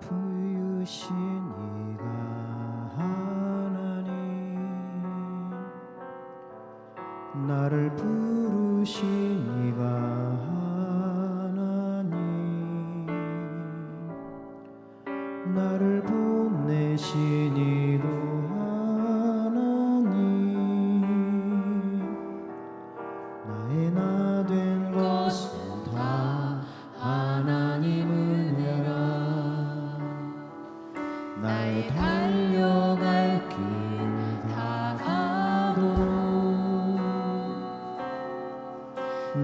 부유신 이가 하나님, 나를 부르신 이가 하나님, 나를 보내신 이도 하나님, 나의 나 된 것은 다 하나님 은혜라. 나의 달려갈 길 다가도록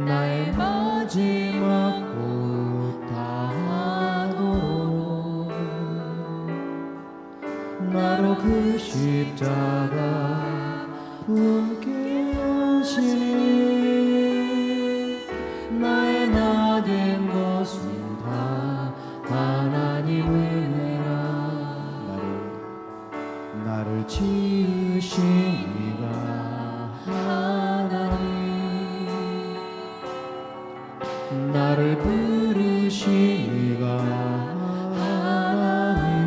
나의 마지막 곳 다하도록 나로 그 십자가 품게 하시니 나의 나 된 것은 다 하나님 은혜라. 나를 지으신 이가 하나님, 나를 부르신 이가 하나님,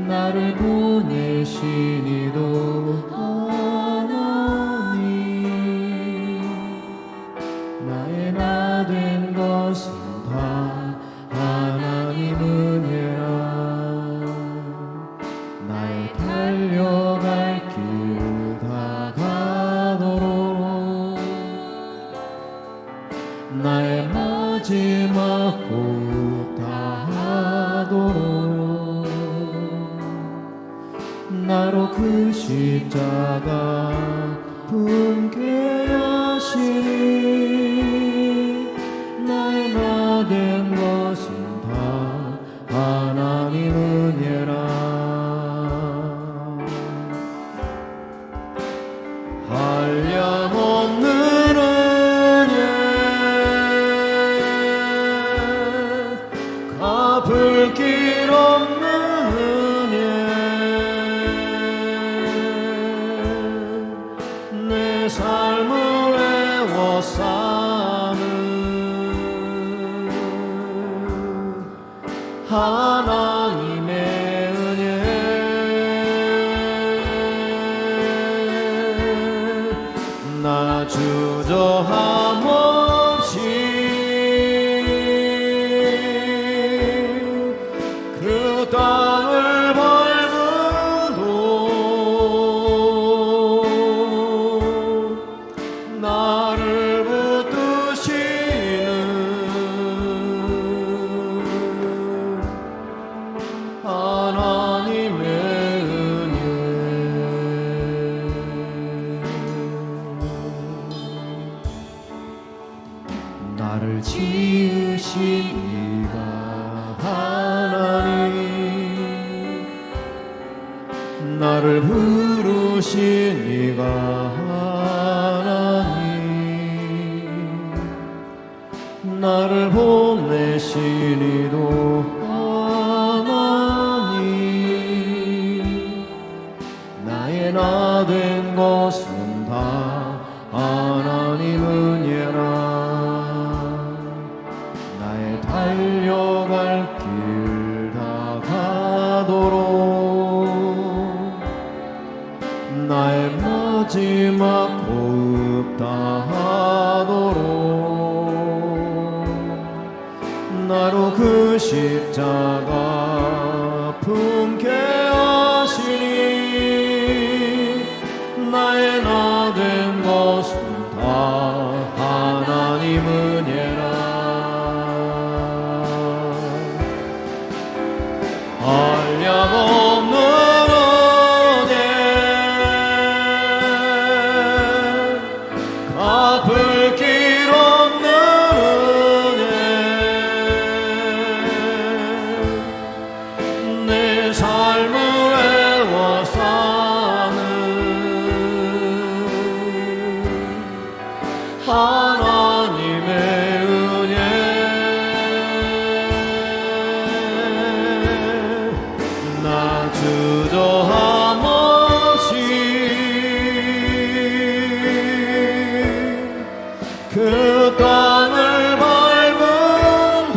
나를 보내신 이도 하나님, 나의 나 된 것은 다 하나님 은혜라. 나의 달려갈 길 다가도록 나의 마지막 곳 다하도록 나로 그 십자가 품게 하시니 나의 나 된 것은 다 하나님 은혜라. 한량없는 은혜, 갚을 길 없는 은혜, 내 삶을 애워 사는 하나님의 은혜, 나 주저함 없이 그 땅을 밟음도 나를 붙드시는 하나님의 나를 지으신 이가 하나님, 나를 부르신 이가 하나님, 나를 보내신 이도 하나님, 나의 나 된 것은 다 하나님 은혜라. 달려갈 길 다가도록 나의 마지막 호흡 다하도록 나로 그 십자가 품게 하시니 나의 나 된 것은 다 하나님 은혜라. 한량없는 은혜, 갚을 길 없는 은혜, 내 삶을 애워 사는 하나님의 은혜, 나 주저함 없이 그 땅을 밟음도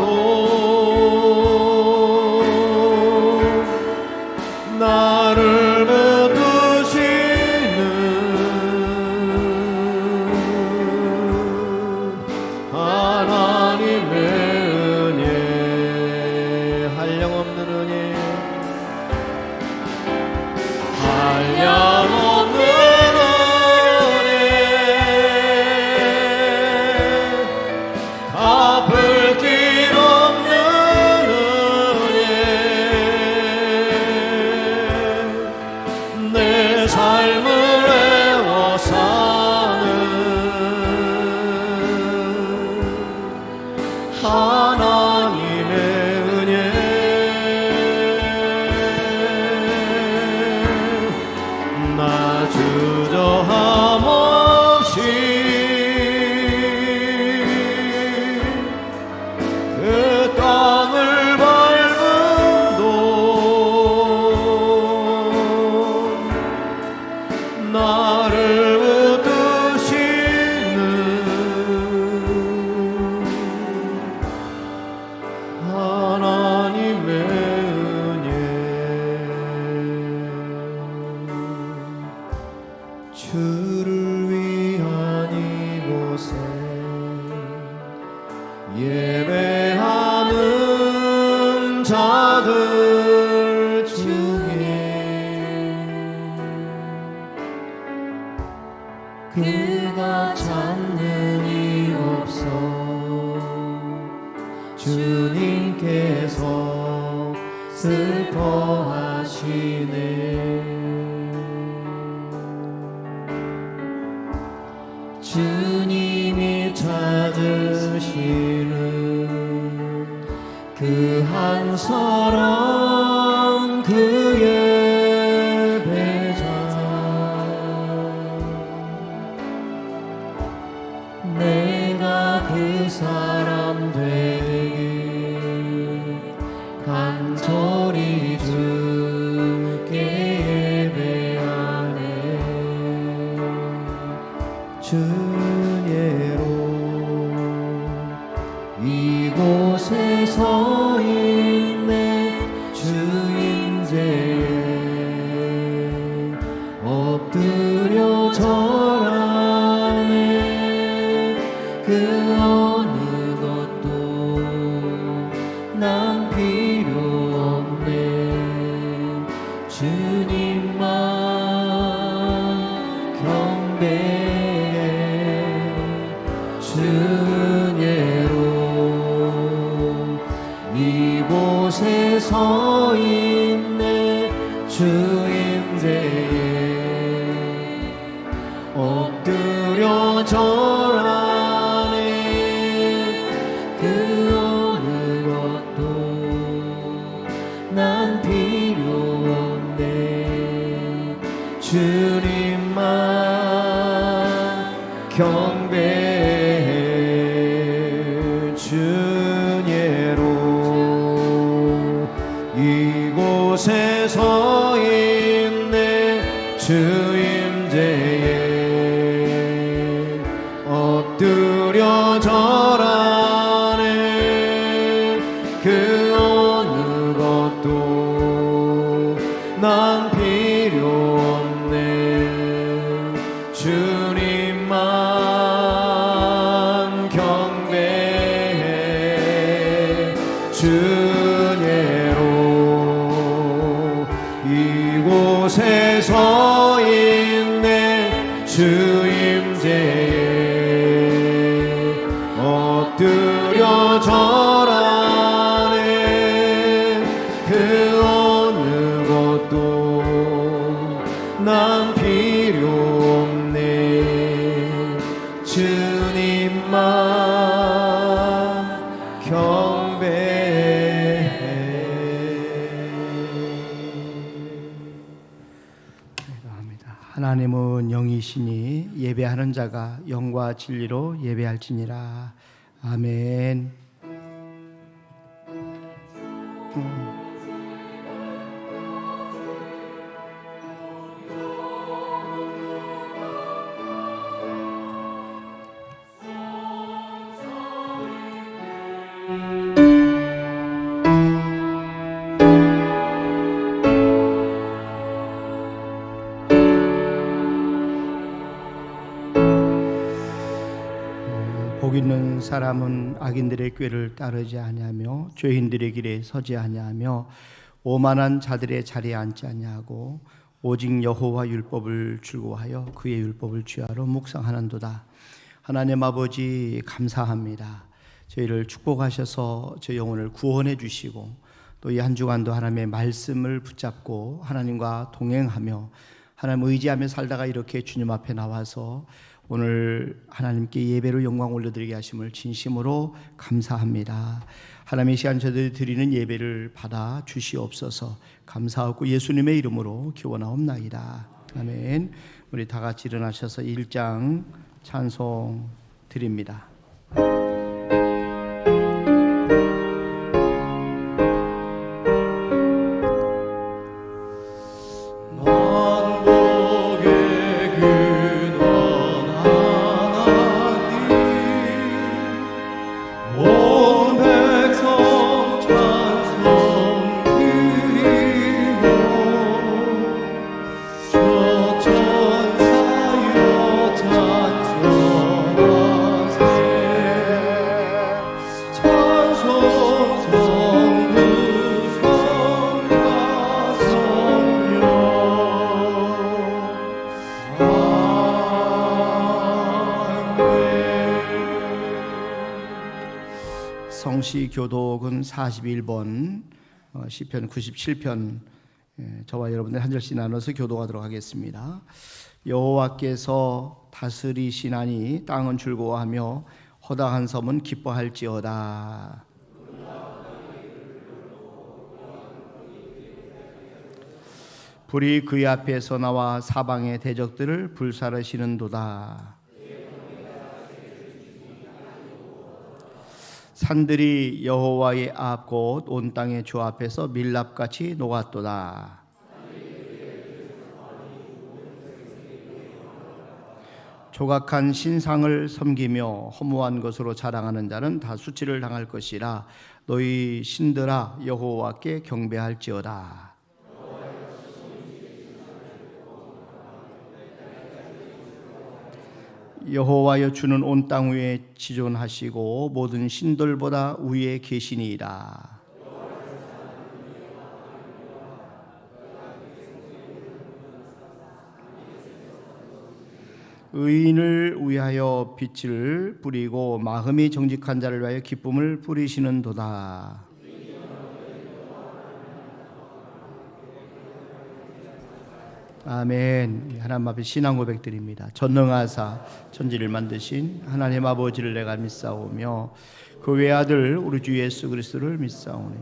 나를 붙드시는 하나님의 은혜 주를 위한 이곳에 예배하는 자들 중에 그가 찾는 이 없어 주님께서 슬퍼하시네. 주님이 찾으시는 그 한 사람 그의 배자 내가 그 사람 되게 간절히 주께 예배하네. 주예로 이곳에 서 있네. 주인제에 엎드려 절하네. 그 어느 것도 난 필요 없네. 주님만 경배해. 주예로 이곳에 서 있네. 주인제에 엎드려 절하네. 그 어느 것도 난 필요 없네. 주님만 경배해. 주예로 이곳에 서 있네. 주임제에 엎드려 절하네. 그 어느 것도 난 필요 없네. 주님만 경배해. 주예로 이곳에 서 있네. 주임제에 엎드려 절하네. 그 어느 것도 난 필요 없네. 주님만 경배해. 기도합니다. 하나님은 영이시니 예배하는 자가 영과 진리로 예배할지니라. 아멘. 복 있는 사람은 악인들의 꾀를 따르지 아니하며 죄인들의 길에 서지 아니하며 오만한 자들의 자리에 앉지 아니하고 오직 여호와 율법을 즐거워하여 그의 율법을 주야로 묵상하는도다. 하나님 아버지 감사합니다. 저희를 축복하셔서 저 영혼을 구원해 주시고 또 이 한 주간도 하나님의 말씀을 붙잡고 하나님과 동행하며 하나님 의지하며 살다가 이렇게 주님 앞에 나와서 오늘 하나님께 예배로 영광 올려드리게 하심을 진심으로 감사합니다. 하나님의 시간 저들이 드리는 예배를 받아 주시옵소서. 감사하고 예수님의 이름으로 기원하옵나이다. 아멘. 우리 다 같이 일어나셔서 1장 찬송 드립니다. 만복의 성시 교독은 41번 시편 97편 저와 여러분들 한 절씩 나눠서 교독하도록 하겠습니다. 여호와께서 다스리시나니 땅은 즐거워하며 허다한 섬은 기뻐할지어다. 불이 그의 앞에서 나와 사방의 대적들을 불사르시는도다. 산들이 여호와의 앞 곧 온 땅의 주 앞에서 밀랍같이 녹았도다. 조각한 신상을 섬기며 허무한 것으로 자랑하는 자는 다 수치를 당할 것이라. 너희 신들아 여호와께 경배할지어다. 여호와여 주는 온 땅 위에 지존하시고 모든 신들보다 위에 계시니이다. 의인을 위하여 빛을 뿌리고 마음이 정직한 자를 위하여 기쁨을 뿌리시는도다. 아멘. 하나님 앞에 신앙 고백드립니다. 전능하사 천지를 만드신 하나님 아버지를 내가 믿사오며 그 외아들 우리 주 예수 그리스도를 믿사오니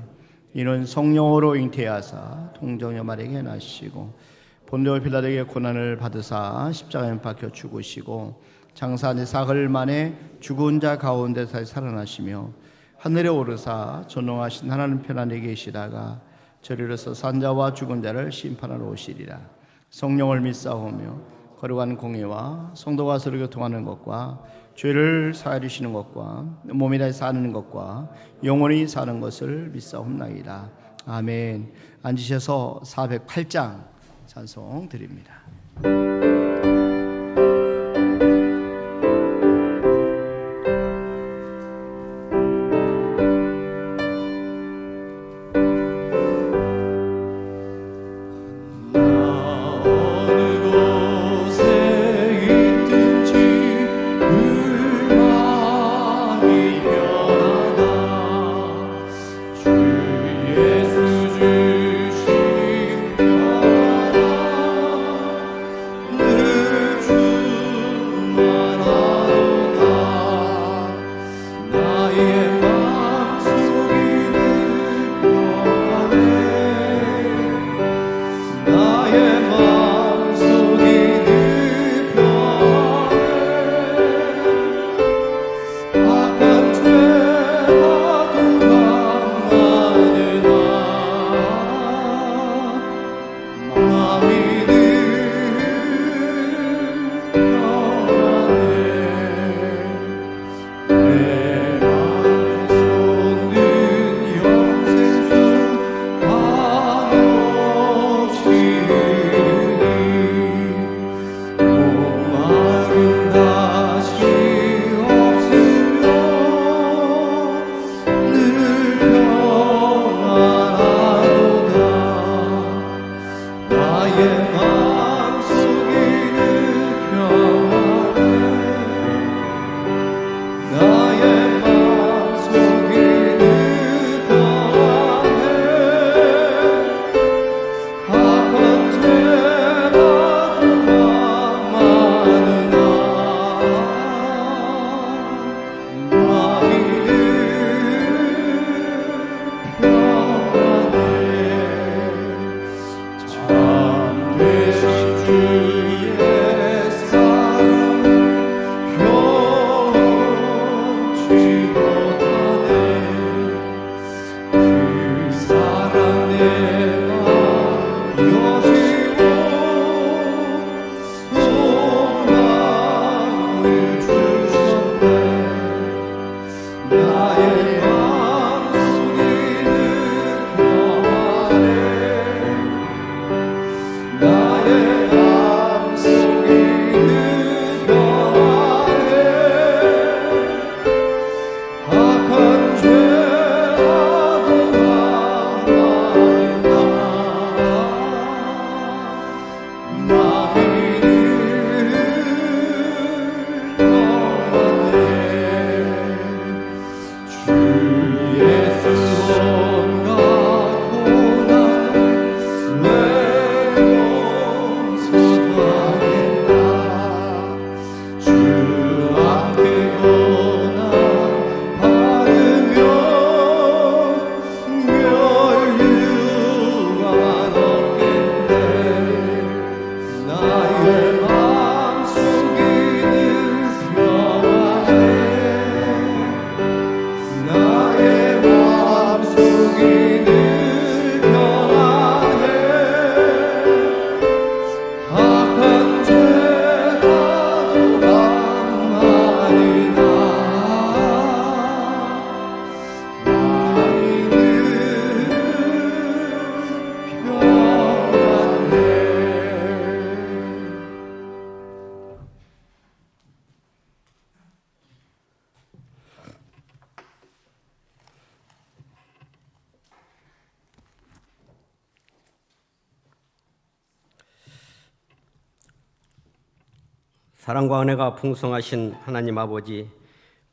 이는 성령으로 잉태하사 동정녀 마리아에게 나시고 본디오 빌라도에게 고난을 받으사 십자가에 박혀 죽으시고 장사한 지 사흘 만에 죽은 자 가운데서 살아나시며 하늘에 오르사 전능하신 하나님 편안에 계시다가 저리로서 산자와 죽은 자를 심판하러 오시리라. 성령을 믿사오며 거룩한 공예와 성도가 서로 교통하는 것과 죄를 사하여 주시는 것과 몸이 다시 사는 것과 영원히 사는 것을 믿사옵나이다. 아멘. 앉으셔서 408장 찬송 드립니다. 늘 사랑과 은혜가 풍성하신 하나님 아버지,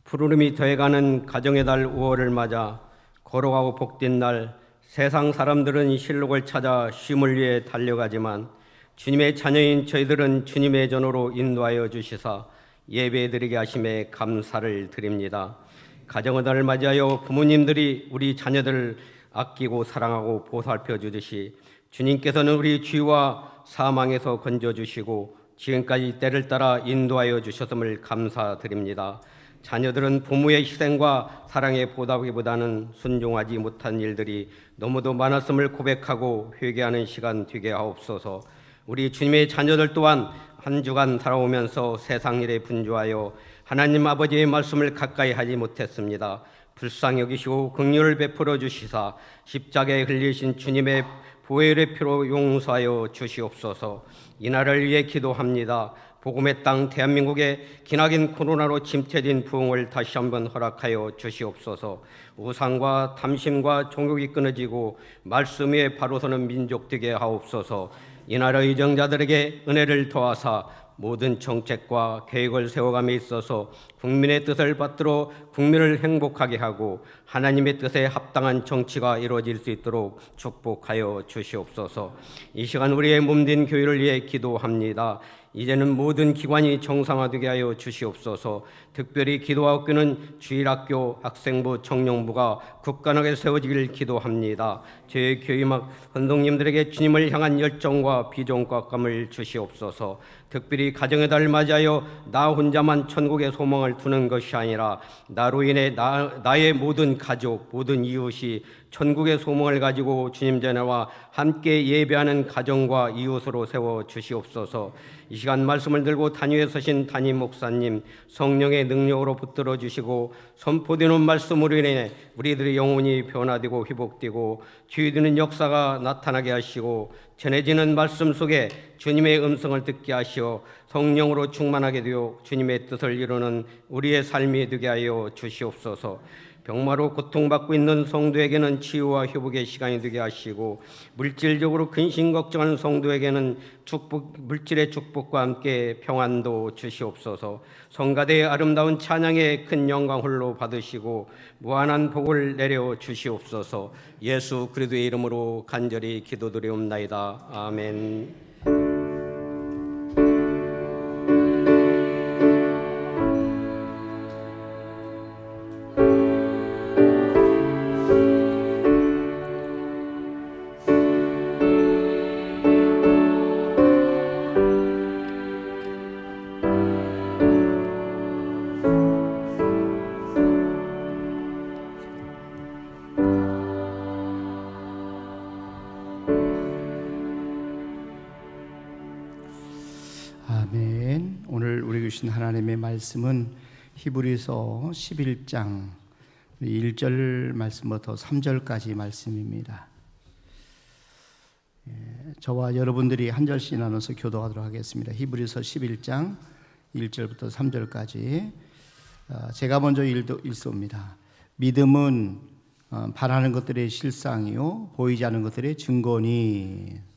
푸르름이 더해가는 가정의 달 5월을 맞아 걸어가고 복된 날, 세상 사람들은 실록을 찾아 쉼을 위해 달려가지만 주님의 자녀인 저희들은 주님의 전으로 인도하여 주시사 예배드리게 하심에 감사를 드립니다. 가정의 달을 맞이하여 부모님들이 우리 자녀들을 아끼고 사랑하고 보살펴 주듯이 주님께서는 우리 죄와 사망에서 건져주시고 지금까지 때를 따라 인도하여 주셨음을 감사드립니다. 자녀들은 부모의 희생과 사랑에 보답하기보다는 순종하지 못한 일들이 너무도 많았음을 고백하고 회개하는 시간 되게 하옵소서. 우리 주님의 자녀들 또한 한 주간 살아오면서 세상 일에 분주하여 하나님 아버지의 말씀을 가까이 하지 못했습니다. 불쌍히 여기시고 긍휼을 베풀어 주시사 십자가에 흘리신 주님의 보혈의 피로 용서하여 주시옵소서. 이날을 위해 기도합니다. 복음의 땅 대한민국에 기나긴 코로나로 침체된 부흥을 다시 한번 허락하여 주시옵소서. 우상과 탐심과 종욕이 끊어지고 말씀 위에 바로 서는 민족 되게 하옵소서. 이 나라의 의정자들에게 은혜를 더하사 모든 정책과 계획을 세워감에 있어서 국민의 뜻을 받들어 국민을 행복하게 하고 하나님의 뜻에 합당한 정치가 이루어질 수 있도록 축복하여 주시옵소서. 이 시간 우리의 몸된 교회를 위해 기도합니다. 이제는 모든 기관이 정상화되게 하여 주시옵소서. 특별히 기도학교는 주일학교, 학생부, 청년부가 굳건하게 세워지기를 기도합니다. 저희 교회막 선동님들에게 주님을 향한 열정과 비전과 감을 주시옵소서. 특별히 가정의 달을 맞이하여 나 혼자만 천국의 소망을 두는 것이 아니라 나로 인해 나의 모든 가족, 모든 이웃이 천국의 소망을 가지고 주님 전에와 함께 예배하는 가정과 이웃으로 세워 주시옵소서. 이 시간 말씀을 들고 단위에 서신 담임 목사님, 성령의 능력으로 붙들어 주시고 선포되는 말씀으로 인해 우리들의 영혼이 변화되고 회복되고 치유되는 역사가 나타나게 하시고 전해지는 말씀 속에 주님의 음성을 듣게 하시어 성령으로 충만하게 되어 주님의 뜻을 이루는 우리의 삶이 되게 하여 주시옵소서. 병마로 고통받고 있는 성도에게는 치유와 회복의 시간이 되게 하시고 물질적으로 근심 걱정하는 성도에게는 물질의 축복과 함께 평안도 주시옵소서. 성가대의 아름다운 찬양의 큰 영광 홀로 받으시고 무한한 복을 내려 주시옵소서. 예수 그리스도의 이름으로 간절히 기도드리옵나이다. 아멘. 아멘. 오늘 우리 주신 하나님의 말씀은 히브리서 11장 1절 말씀부터 3절까지 말씀입니다. 저와 여러분들이 한 절씩 나눠서 교도하도록 하겠습니다. 히브리서 11장 1절부터 3절까지 제가 먼저 읽습니다. 믿음은 바라는 것들의 실상이요 보이지 않는 것들의 증거니.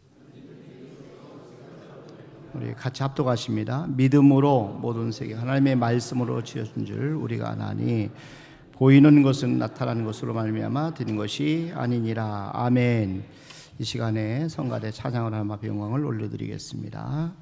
우리 같이 합독하십니다. 믿음으로 모든 세계 하나님의 말씀으로 지어준 줄 우리가 아나니 보이는 것은 나타나는 것으로 말미암아 되는 것이 아니니라. 아멘. 이 시간에 성가대 찬양을 하나님 앞에 영광을 올려드리겠습니다.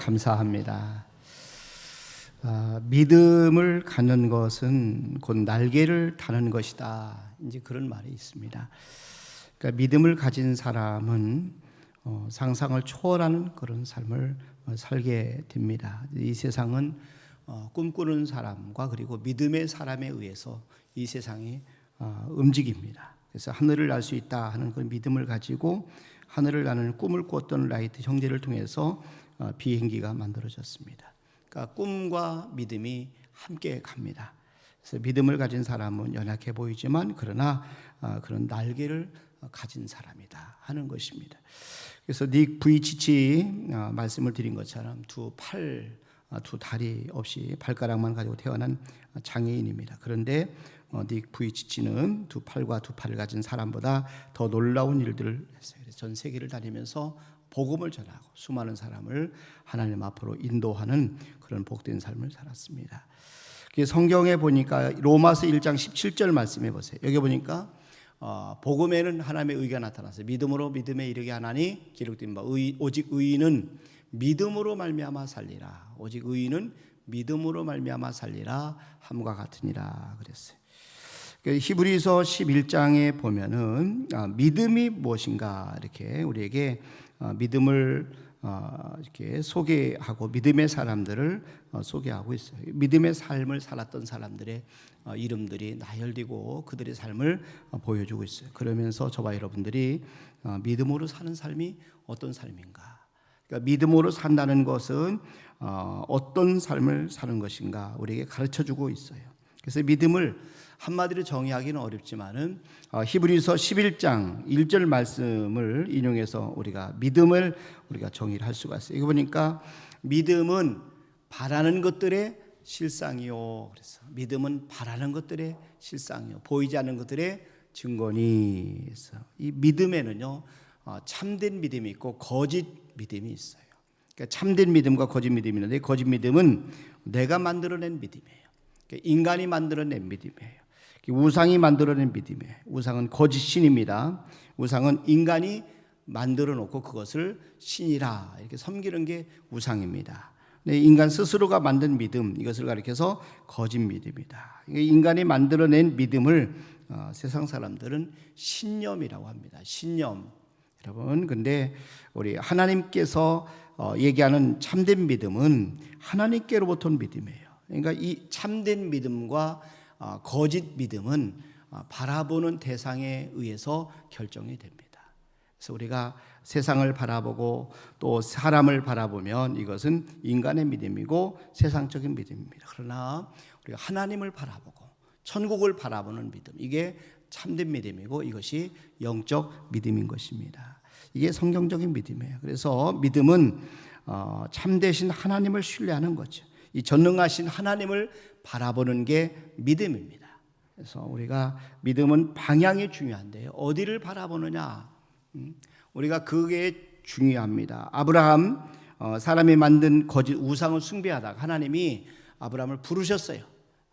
감사합니다. 믿음을 갖는 것은 곧 날개를 다는 것이다. 이제 그런 말이 있습니다. 그러니까 믿음을 가진 사람은 상상을 초월하는 그런 삶을 살게 됩니다. 이 세상은 꿈꾸는 사람과 그리고 믿음의 사람에 의해서 이 세상이 움직입니다. 그래서 하늘을 날 수 있다 하는 그 믿음을 가지고 하늘을 나는 꿈을 꾸었던 라이트 형제를 통해서 비행기가 만들어졌습니다. 그러니까 꿈과 믿음이 함께 갑니다. 그래서 믿음을 가진 사람은 연약해 보이지만 그러나 그런 날개를 가진 사람이다 하는 것입니다. 그래서 닉 부이치치 말씀을 드린 것처럼 두 다리 없이 발가락만 가지고 태어난 장애인입니다. 그런데 닉 부이치치는 두 팔과 두 팔을 가진 사람보다 더 놀라운 일들을 했어요. 그래서 전 세계를 다니면서 복음을 전하고 수많은 사람을 하나님 앞으로 인도하는 그런 복된 삶을 살았습니다. 성경에 보니까 로마서 1장 17절 말씀해 보세요. 여기 보니까 복음에는 하나님의 의가 나타났어요. 믿음으로 믿음에 이르게 하나니 기록된 바 오직 의인은 믿음으로 말미암아 살리라. 오직 의인은 믿음으로 말미암아 살리라 함과 같으니라 그랬어요. 히브리서 11장에 보면은 믿음이 무엇인가 이렇게 우리에게 믿음을 이렇게 소개하고 믿음의 사람들을 소개하고 있어요. 믿음의 삶을 살았던 사람들의 이름들이 나열되고 그들의 삶을 보여주고 있어요. 그러면서 저와 여러분들이 믿음으로 사는 삶이 어떤 삶인가? 그러니까 믿음으로 산다는 것은 어떤 삶을 사는 것인가 우리에게 가르쳐주고 있어요. 그래서 믿음을 한마디로 정의하기는 어렵지만은 히브리서 11장 1절 말씀을 인용해서 우리가 믿음을 우리가 정의를 할 수가 있어요. 이거 보니까 믿음은 바라는 것들의 실상이요. 그래서 믿음은 바라는 것들의 실상이요. 보이지 않는 것들의 증거니. 그래서 이 믿음에는요 참된 믿음이 있고 거짓 믿음이 있어요. 그러니까 참된 믿음과 거짓 믿음이 있는데 거짓 믿음은 내가 만들어낸 믿음이에요. 그러니까 인간이 만들어낸 믿음이에요. 우상이 만들어낸 믿음이에요. 우상은 거짓 신입니다. 우상은 인간이 만들어 놓고 그것을 신이라 이렇게 섬기는 게 우상입니다. 인간 스스로가 만든 믿음 이것을 가리켜서 거짓 믿음이다. 인간이 만들어낸 믿음을 세상 사람들은 신념이라고 합니다. 신념. 여러분, 근데 우리 하나님께서 얘기하는 참된 믿음은 하나님께로부터 온 믿음이에요. 그러니까 이 참된 믿음과 거짓 믿음은 바라보는 대상에 의해서 결정이 됩니다. 그래서 우리가 세상을 바라보고 또 사람을 바라보면 이것은 인간의 믿음이고 세상적인 믿음입니다. 그러나 우리가 하나님을 바라보고 천국을 바라보는 믿음, 이게 참된 믿음이고 이것이 영적 믿음인 것입니다. 이게 성경적인 믿음이에요. 그래서 믿음은 참되신 하나님을 신뢰하는 거죠. 이 전능하신 하나님을 바라보는 게 믿음입니다. 그래서 우리가 믿음은 방향이 중요한데요. 어디를 바라보느냐? 우리가 그게 중요합니다. 아브라함 사람이 만든 거짓 우상을 숭배하다가 하나님이 아브라함을 부르셨어요.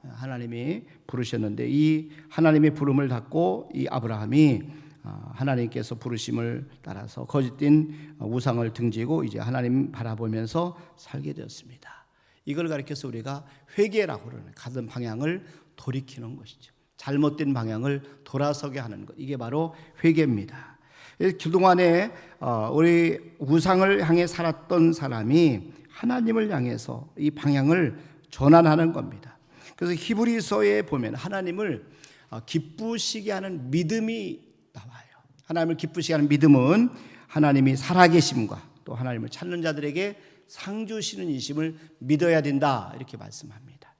하나님이 부르셨는데 이 하나님의 부름을 받고 이 아브라함이 하나님께서 부르심을 따라서 거짓된 우상을 등지고 이제 하나님 바라보면서 살게 되었습니다. 이걸 가리켜서 우리가 회개라고 그러는 가던 방향을 돌이키는 것이죠. 잘못된 방향을 돌아서게 하는 것. 이게 바로 회개입니다. 그동안에 우리 우상을 향해 살았던 사람이 하나님을 향해서 이 방향을 전환하는 겁니다. 그래서 히브리서에 보면 하나님을 기쁘시게 하는 믿음이 나와요. 하나님을 기쁘시게 하는 믿음은 하나님이 살아계심과 또 하나님을 찾는 자들에게 상 주시는 이심을 믿어야 된다 이렇게 말씀합니다.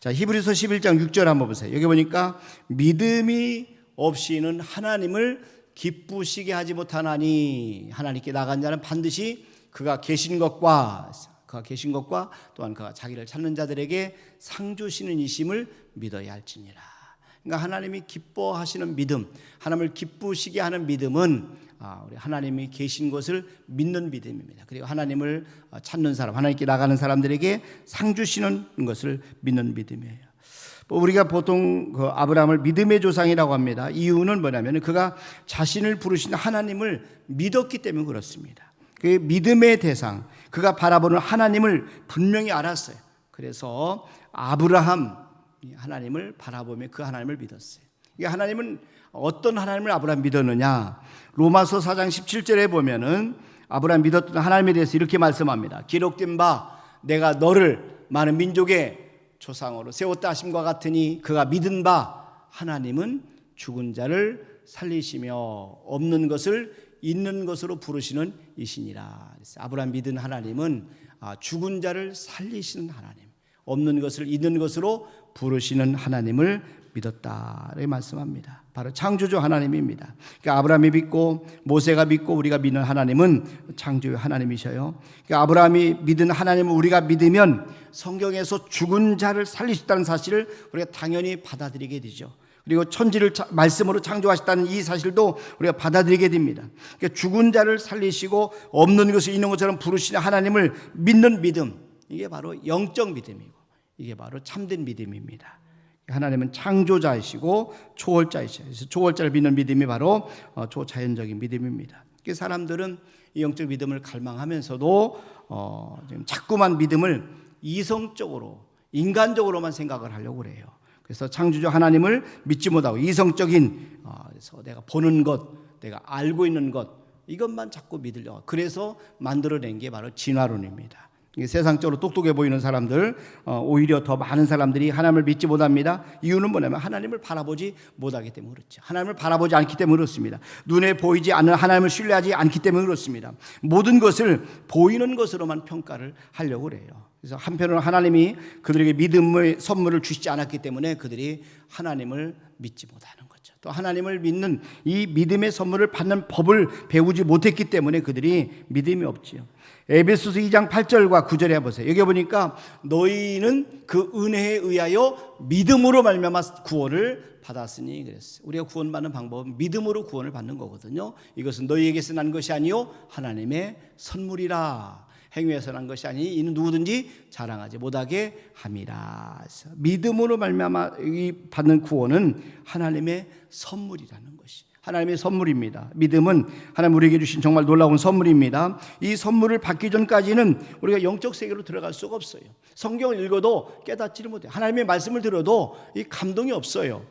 자, 히브리서 11장 6절 한번 보세요. 여기 보니까 믿음이 없이는 하나님을 기쁘시게 하지 못하나니 하나님께 나간 자는 반드시 그가 계신 것과 또한 그가 자기를 찾는 자들에게 상 주시는 이심을 믿어야 할지니라. 그러니까 하나님이 기뻐하시는 믿음, 하나님을 기쁘시게 하는 믿음은 우리 하나님이 계신 것을 믿는 믿음입니다. 그리고 하나님을 찾는 사람, 하나님께 나가는 사람들에게 상 주시는 것을 믿는 믿음이에요. 우리가 보통 그 아브라함을 믿음의 조상이라고 합니다. 이유는 뭐냐면 그가 자신을 부르신 하나님을 믿었기 때문에 그렇습니다. 그 믿음의 대상, 그가 바라보는 하나님을 분명히 알았어요. 그래서 아브라함, 하나님을 바라보며 그 하나님을 믿었어요. 하나님은 어떤 하나님을 아브라함 믿었느냐? 로마서 4장 17절에 보면은 아브라함 믿었던 하나님에 대해서 이렇게 말씀합니다. 기록된 바 내가 너를 많은 민족의 조상으로 세웠다 하심과 같으니 그가 믿은 바 하나님은 죽은 자를 살리시며 없는 것을 있는 것으로 부르시는 이시니라. 아브라함 믿은 하나님은 죽은 자를 살리시는 하나님, 없는 것을 있는 것으로 부르시는 하나님을 믿었다 이렇게 말씀합니다. 바로 창조주 하나님입니다. 그러니까 아브라함이 믿고 모세가 믿고 우리가 믿는 하나님은 창조의 하나님이셔요. 그러니까 아브라함이 믿은 하나님을 우리가 믿으면 성경에서 죽은 자를 살리셨다는 사실을 우리가 당연히 받아들이게 되죠. 그리고 천지를 말씀으로 창조하셨다는 이 사실도 우리가 받아들이게 됩니다. 그러니까 죽은 자를 살리시고 없는 것을 있는 것처럼 부르시는 하나님을 믿는 믿음, 이게 바로 영적 믿음이고 이게 바로 참된 믿음입니다. 하나님은 창조자이시고 초월자이시죠. 그래서 초월자를 믿는 믿음이 바로 초자연적인 믿음입니다. 사람들은 이 영적 믿음을 갈망하면서도 자꾸만 믿음을 이성적으로 인간적으로만 생각을 하려고 그래요. 그래서 창조주 하나님을 믿지 못하고 이성적인 그래서 내가 보는 것, 내가 알고 있는 것 이것만 자꾸 믿으려고. 그래서 만들어낸 게 바로 진화론입니다. 세상적으로 똑똑해 보이는 사람들, 오히려 더 많은 사람들이 하나님을 믿지 못합니다. 이유는 뭐냐면 하나님을 바라보지 못하기 때문에 그렇죠. 하나님을 바라보지 않기 때문에 그렇습니다. 눈에 보이지 않는 하나님을 신뢰하지 않기 때문에 그렇습니다. 모든 것을 보이는 것으로만 평가를 하려고 그래요. 그래서 한편으로는 하나님이 그들에게 믿음의 선물을 주시지 않았기 때문에 그들이 하나님을 믿지 못하는 거죠. 또 하나님을 믿는 이 믿음의 선물을 받는 법을 배우지 못했기 때문에 그들이 믿음이 없지요. 에베소서 2장 8절과 9절에 보세요. 여기 보니까 너희는 그 은혜에 의하여 믿음으로 말미암아 구원을 받았으니 그랬어요. 우리가 구원받는 방법은 믿음으로 구원을 받는 거거든요. 이것은 너희에게서 난 것이 아니요 하나님의 선물이라. 행위에서 난 것이 아니니 이는 누구든지 자랑하지 못하게 함이라. 믿음으로 말미암아 받는 구원은 하나님의 선물이라는 것이. 하나님의 선물입니다. 믿음은 하나님 우리에게 주신 정말 놀라운 선물입니다. 이 선물을 받기 전까지는 우리가 영적 세계로 들어갈 수가 없어요. 성경을 읽어도 깨닫지를 못해요. 하나님의 말씀을 들어도 이 감동이 없어요.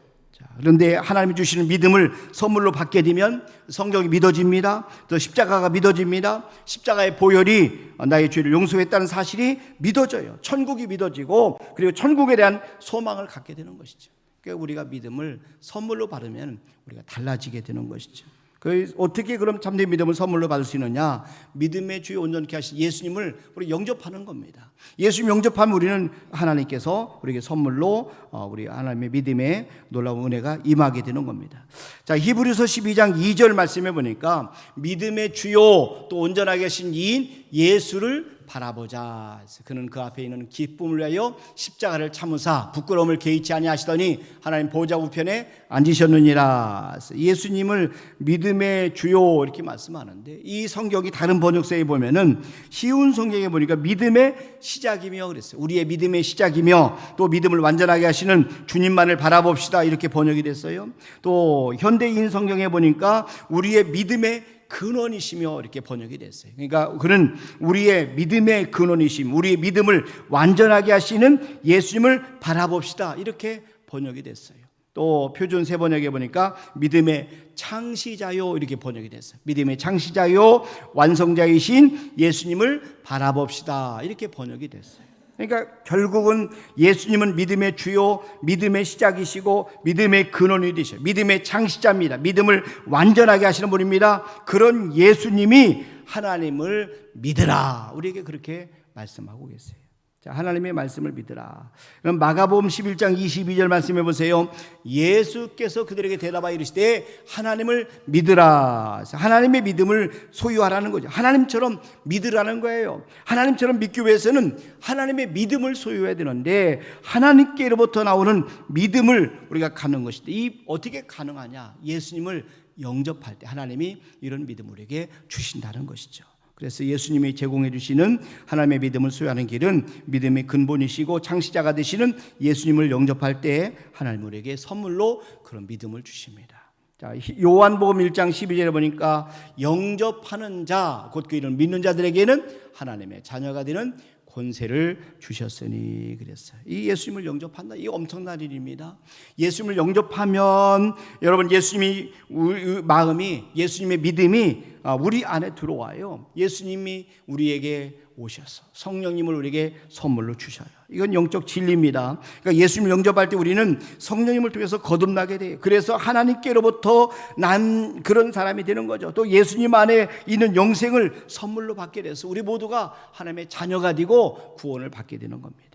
그런데 하나님이 주시는 믿음을 선물로 받게 되면 성경이 믿어집니다. 또 십자가가 믿어집니다. 십자가의 보혈이 나의 죄를 용서했다는 사실이 믿어져요. 천국이 믿어지고 그리고 천국에 대한 소망을 갖게 되는 것이죠. 그러니까 우리가 믿음을 선물로 받으면 우리가 달라지게 되는 것이죠. 어떻게 그럼 참된 믿음을 선물로 받을 수 있느냐? 믿음의 주요 온전케 하신 예수님을 우리 영접하는 겁니다. 예수님 영접하면 우리는 하나님께서 우리에게 선물로 우리 하나님의 믿음의 놀라운 은혜가 임하게 되는 겁니다. 자, 히브리서 12장 2절 말씀해 보니까 믿음의 주요 또 온전하게 하신 이인 예수를 바라보자. 그는 그 앞에 있는 기쁨을 위하여 십자가를 참으사 부끄러움을 개의치 아니하시더니 하나님 보좌 우편에 앉으셨느니라. 예수님을 믿음의 주요 이렇게 말씀하는데 이 성경이 다른 번역서에 보면은 쉬운 성경에 보니까 믿음의 시작이며 그랬어요. 우리의 믿음의 시작이며 또 믿음을 완전하게 하시는 주님만을 바라봅시다 이렇게 번역이 됐어요. 또 현대인 성경에 보니까 우리의 믿음의 근원이시며 이렇게 번역이 됐어요. 그러니까 그는 우리의 믿음의 근원이심, 우리의 믿음을 완전하게 하시는 예수님을 바라봅시다 이렇게 번역이 됐어요. 또 표준 세 번역에 보니까 믿음의 창시자요 이렇게 번역이 됐어요. 믿음의 창시자요 완성자이신 예수님을 바라봅시다 이렇게 번역이 됐어요. 그러니까 결국은 예수님은 믿음의 주요, 믿음의 시작이시고 믿음의 근원이 되셔요. 믿음의 창시자입니다. 믿음을 완전하게 하시는 분입니다. 그런 예수님이 하나님을 믿으라. 우리에게 그렇게 말씀하고 계세요. 자, 하나님의 말씀을 믿으라. 그럼 마가복음 11장 22절 말씀해 보세요. 예수께서 그들에게 대답하여 이르시되 하나님을 믿으라. 하나님의 믿음을 소유하라는 거죠. 하나님처럼 믿으라는 거예요. 하나님처럼 믿기 위해서는 하나님의 믿음을 소유해야 되는데 하나님께로부터 나오는 믿음을 우리가 갖는 것인데 이 어떻게 가능하냐? 예수님을 영접할 때 하나님이 이런 믿음을 우리에게 주신다는 것이죠. 그래서 예수님이 제공해 주시는 하나님의 믿음을 소유하는 길은 믿음의 근본이시고 창시자가 되시는 예수님을 영접할 때 하나님 우리에게 선물로 그런 믿음을 주십니다. 자, 요한복음 1장 12절에 보니까 영접하는 자, 곧 그 이름을 믿는 자들에게는 하나님의 자녀가 되는 권세를 주셨으니 그랬어요. 이 예수님을 영접한다. 이 엄청난 일입니다. 예수님을 영접하면 여러분 예수님이 마음이 예수님의 믿음이 우리 안에 들어와요. 예수님이 우리에게 오셔서 성령님을 우리에게 선물로 주셔요. 이건 영적 진리입니다. 그러니까 예수님을 영접할 때 우리는 성령님을 통해서 거듭나게 돼요. 그래서 하나님께로부터 난 그런 사람이 되는 거죠. 또 예수님 안에 있는 영생을 선물로 받게 돼서 우리 모두가 하나님의 자녀가 되고 구원을 받게 되는 겁니다.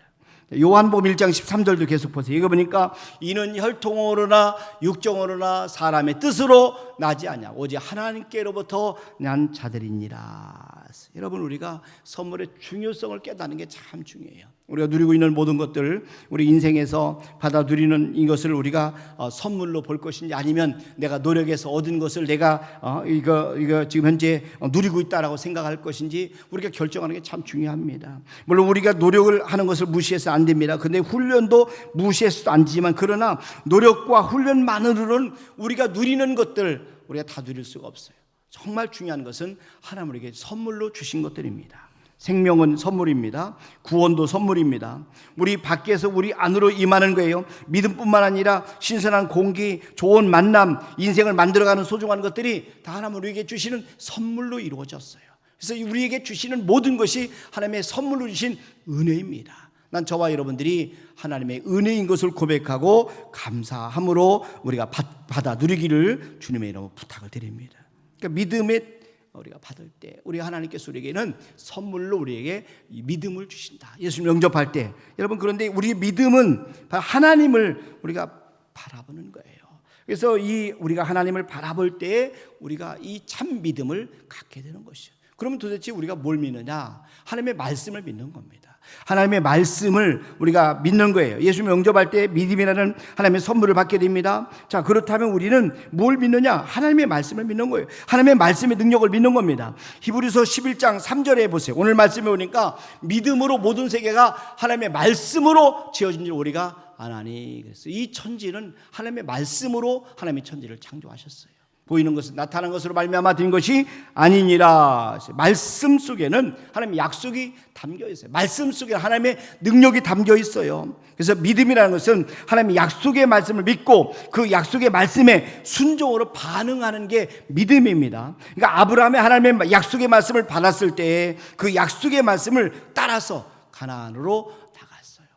요한복음 1장 13절도 계속 보세요. 이거 보니까 이는 혈통으로나 육정으로나 사람의 뜻으로 나지 아니하고 오직 하나님께로부터 난 자들이니라. 여러분 우리가 선물의 중요성을 깨닫는 게 참 중요해요. 우리가 누리고 있는 모든 것들 우리 인생에서 받아 누리는 이것을 우리가 선물로 볼 것인지 아니면 내가 노력해서 얻은 것을 내가 이거 지금 현재 누리고 있다라고 생각할 것인지 우리가 결정하는 게 참 중요합니다. 물론 우리가 노력을 하는 것을 무시해서 안 됩니다. 근데 훈련도 무시해서도 안 되지만 그러나 노력과 훈련만으로는 우리가 누리는 것들 우리가 다 누릴 수가 없어요. 정말 중요한 것은 하나님 우리에게 선물로 주신 것들입니다. 생명은 선물입니다. 구원도 선물입니다. 우리 밖에서 우리 안으로 임하는 거예요. 믿음뿐만 아니라 신선한 공기, 좋은 만남, 인생을 만들어가는 소중한 것들이 다 하나님 우리에게 주시는 선물로 이루어졌어요. 그래서 우리에게 주시는 모든 것이 하나님의 선물로 주신 은혜입니다. 난 저와 여러분들이 하나님의 은혜인 것을 고백하고 감사함으로 우리가 받아 누리기를 주님의 이름으로 부탁을 드립니다. 그러니까 믿음의 우리가 받을 때 우리 하나님께서 우리에게는 선물로 우리에게 이 믿음을 주신다. 예수님 영접할 때 여러분 그런데 우리의 믿음은 하나님을 우리가 바라보는 거예요. 그래서 이 우리가 하나님을 바라볼 때 우리가 이 참 믿음을 갖게 되는 것이죠. 그러면 도대체 우리가 뭘 믿느냐? 하나님의 말씀을 믿는 겁니다. 하나님의 말씀을 우리가 믿는 거예요. 예수님 영접할 때 믿음이라는 하나님의 선물을 받게 됩니다. 자, 그렇다면 우리는 뭘 믿느냐? 하나님의 말씀을 믿는 거예요. 하나님의 말씀의 능력을 믿는 겁니다. 히브리서 11장 3절에 보세요. 오늘 말씀에 보니까 믿음으로 모든 세계가 하나님의 말씀으로 지어진 줄 우리가 아나니. 그래서 이 천지는 하나님의 말씀으로 하나님의 천지를 창조하셨어요. 보이는 것은 나타난 것으로 말미암아 된 것이 아니니라. 말씀 속에는 하나님의 약속이 담겨 있어요. 말씀 속에 하나님의 능력이 담겨 있어요. 그래서 믿음이라는 것은 하나님의 약속의 말씀을 믿고 그 약속의 말씀에 순종으로 반응하는 게 믿음입니다. 그러니까 아브라함이 하나님의 약속의 말씀을 받았을 때 그 약속의 말씀을 따라서 가나안으로 나갔어요.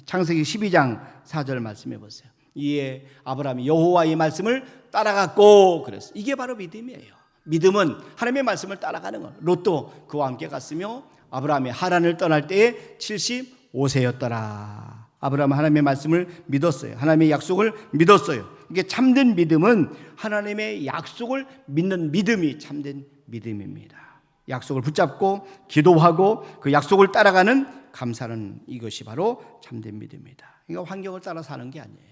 창세기 12장 4절 말씀해 보세요. 이에 아브라함이 여호와의 말씀을 따라갔고 그랬어요. 이게 바로 믿음이에요. 믿음은 하나님의 말씀을 따라가는 것. 롯도 그와 함께 갔으며 아브라함이 하란을 떠날 때에 75세였더라. 아브라함은 하나님의 말씀을 믿었어요. 하나님의 약속을 믿었어요. 이게 참된 믿음은 하나님의 약속을 믿는 믿음이 참된 믿음입니다. 약속을 붙잡고 기도하고 그 약속을 따라가는 감사는 이것이 바로 참된 믿음입니다. 그러니까 환경을 따라 사는 게 아니에요.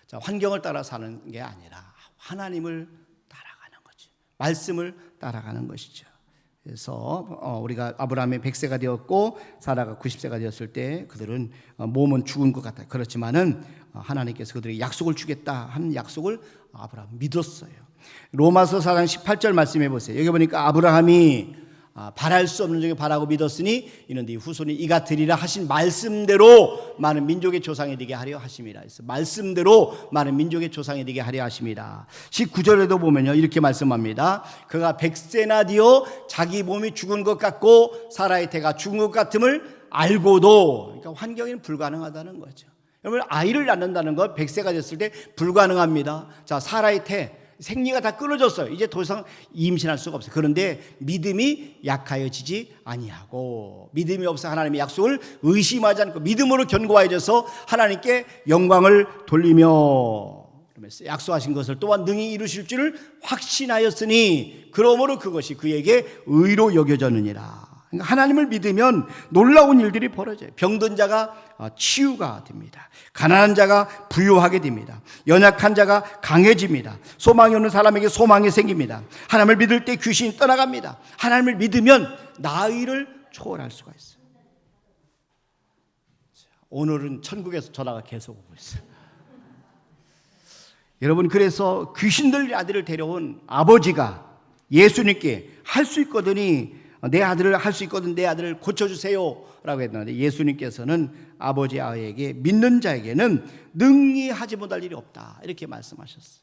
자, 환경을 따라 사는 게 아니라 하나님을 따라가는 거죠. 말씀을 따라가는 것이죠. 그래서 우리가 아브라함이 100세가 되었고 사라가 90세가 되었을 때 그들은 몸은 죽은 것 같아요. 그렇지만은 하나님께서 그들에게 약속을 주겠다 하는 약속을 아브라함 믿었어요. 로마서 4장 18절 말씀해 보세요. 여기 보니까 아브라함이 바랄 수 없는 중에 바라고 믿었으니 이는 네 후손이 이가 되리라 하신 말씀대로 많은 민족의 조상이 되게 하려 하심이라. 말씀대로 많은 민족의 조상이 되게 하려 하심이라. 19절에도 보면요 이렇게 말씀합니다. 그가 100세나 되어 자기 몸이 죽은 것 같고 사라의 태가 죽은 것 같음을 알고도, 그러니까 환경에는 불가능하다는 거죠. 여러분 아이를 낳는다는 건 100세가 됐을 때 불가능합니다. 자, 사라의 태 생리가 다 끊어졌어요. 이제 더 이상 임신할 수가 없어요. 그런데 믿음이 약하여지지 아니하고, 믿음이 없어 하나님의 약속을 의심하지 않고 믿음으로 견고해져서 하나님께 영광을 돌리며 약속하신 것을 또한 능히 이루실 줄을 확신하였으니 그러므로 그것이 그에게 의로 여겨졌느니라. 그러니까 하나님을 믿으면 놀라운 일들이 벌어져요. 병든 자가 치유가 됩니다. 가난한 자가 부유하게 됩니다. 연약한 자가 강해집니다. 소망이 없는 사람에게 소망이 생깁니다. 하나님을 믿을 때 귀신이 떠나갑니다. 하나님을 믿으면 나이를 초월할 수가 있어요. 오늘은 천국에서 전화가 계속 오고 있어요. 여러분, 그래서 귀신 들린 아들을 데려온 아버지가 예수님께 할 수 있거든이 내 아들을 할 수 있거든 내 아들을 고쳐주세요 라고 했는데, 예수님께서는 아버지 아이에게 믿는 자에게는 능히 하지 못할 일이 없다 이렇게 말씀하셨어요.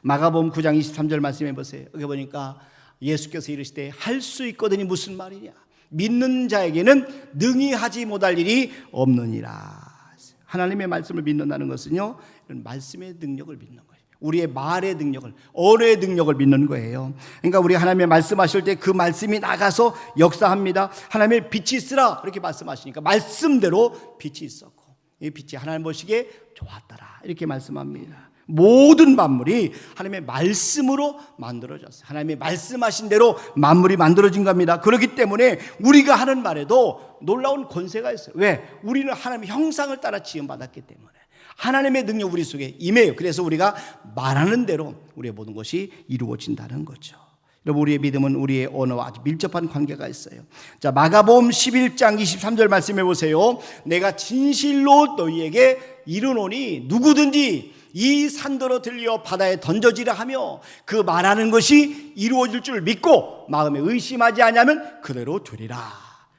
마가복음 9장 23절 말씀해 보세요. 여기 보니까 예수께서 이르시되 할 수 있거든이 무슨 말이냐, 믿는 자에게는 능히 하지 못할 일이 없느니라. 하나님의 말씀을 믿는다는 것은요, 말씀의 능력을 믿는 거예요. 우리의 말의 능력을, 언어의 능력을 믿는 거예요. 그러니까 우리 하나님의 말씀하실 때 그 말씀이 나가서 역사합니다. 하나님의 빛이 있으라 이렇게 말씀하시니까 말씀대로 빛이 있었고, 이 빛이 하나님 보시기에 좋았더라 이렇게 말씀합니다. 모든 만물이 하나님의 말씀으로 만들어졌어요. 하나님의 말씀하신 대로 만물이 만들어진 겁니다. 그렇기 때문에 우리가 하는 말에도 놀라운 권세가 있어요. 왜? 우리는 하나님의 형상을 따라 지음받았기 때문에 하나님의 능력 우리 속에 임해요. 그래서 우리가 말하는 대로 우리의 모든 것이 이루어진다는 거죠. 여러분, 우리의 믿음은 우리의 언어와 아주 밀접한 관계가 있어요. 자, 마가복음 11장 23절 말씀해 보세요. 내가 진실로 너희에게 이르노니 누구든지 이 산더러 들려 바다에 던져지라 하며 그 말하는 것이 이루어질 줄 믿고 마음에 의심하지 않으면 그대로 되리라.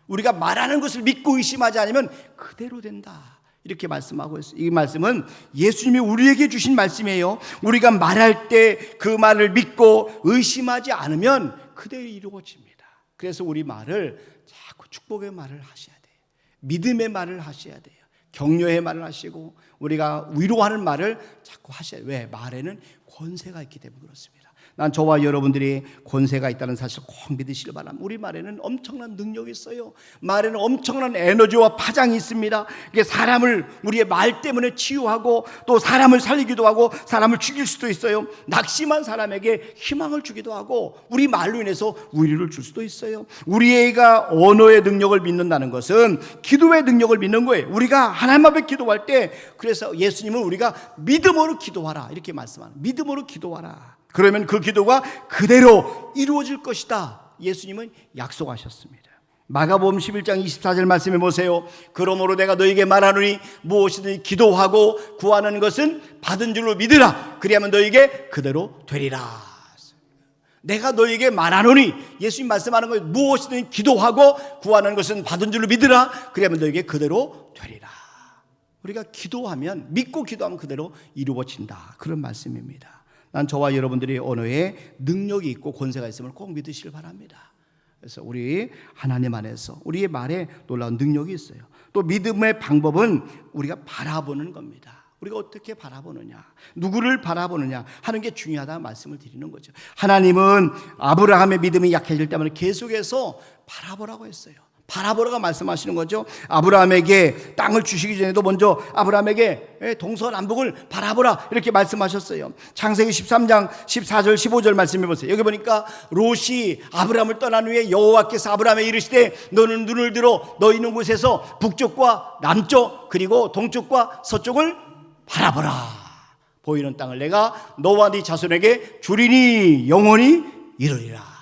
우리가 말하는 것을 믿고 의심하지 않으면 그대로 된다 이렇게 말씀하고 있어요. 이 말씀은 예수님이 우리에게 주신 말씀이에요. 우리가 말할 때 그 말을 믿고 의심하지 않으면 그대로 이루어집니다. 그래서 우리 말을 자꾸 축복의 말을 하셔야 돼요. 믿음의 말을 하셔야 돼요. 격려의 말을 하시고 우리가 위로하는 말을 자꾸 하셔야 돼요. 왜? 말에는 권세가 있기 때문에 그렇습니다. 난 저와 여러분들이 권세가 있다는 사실을 꼭 믿으시길 바랍니다. 우리 말에는 엄청난 능력이 있어요. 말에는 엄청난 에너지와 파장이 있습니다. 이게 사람을 우리의 말 때문에 치유하고 또 사람을 살리기도 하고 사람을 죽일 수도 있어요. 낙심한 사람에게 희망을 주기도 하고 우리 말로 인해서 위로를 줄 수도 있어요. 우리가 언어의 능력을 믿는다는 것은 기도의 능력을 믿는 거예요. 우리가 하나님 앞에 기도할 때, 그래서 예수님은 우리가 믿음으로 기도하라 이렇게 말씀하는, 믿음으로 기도하라. 그러면 그 기도가 그대로 이루어질 것이다 예수님은 약속하셨습니다. 마가복음 11장 24절 말씀해 보세요. 그러므로 내가 너에게 말하노니 무엇이든지 기도하고 구하는 것은 받은 줄로 믿으라. 그리하면 너에게 그대로 되리라. 내가 너에게 말하노니, 예수님 말씀하는 거예요. 무엇이든지 기도하고 구하는 것은 받은 줄로 믿으라. 그리하면 너에게 그대로 되리라. 우리가 기도하면, 믿고 기도하면 그대로 이루어진다, 그런 말씀입니다. 난 저와 여러분들이 언어에 능력이 있고 권세가 있음을 꼭 믿으시길 바랍니다. 그래서 우리 하나님 안에서 우리의 말에 놀라운 능력이 있어요. 또 믿음의 방법은 우리가 바라보는 겁니다. 우리가 어떻게 바라보느냐, 누구를 바라보느냐 하는 게 중요하다는 말씀을 드리는 거죠. 하나님은 아브라함의 믿음이 약해질 때마다 계속해서 바라보라고 했어요. 바라보라고 말씀하시는 거죠. 아브라함에게 땅을 주시기 전에도 먼저 아브라함에게 동서남북을 바라보라 이렇게 말씀하셨어요. 창세기 13장 14절 15절 말씀해 보세요. 여기 보니까 롯이 아브라함을 떠난 후에 여호와께서 아브라함에게 이르시되 너는 눈을 들어 너 있는 곳에서 북쪽과 남쪽 그리고 동쪽과 서쪽을 바라보라. 보이는 땅을 내가 너와 네 자손에게 주리니 영원히 이르리라.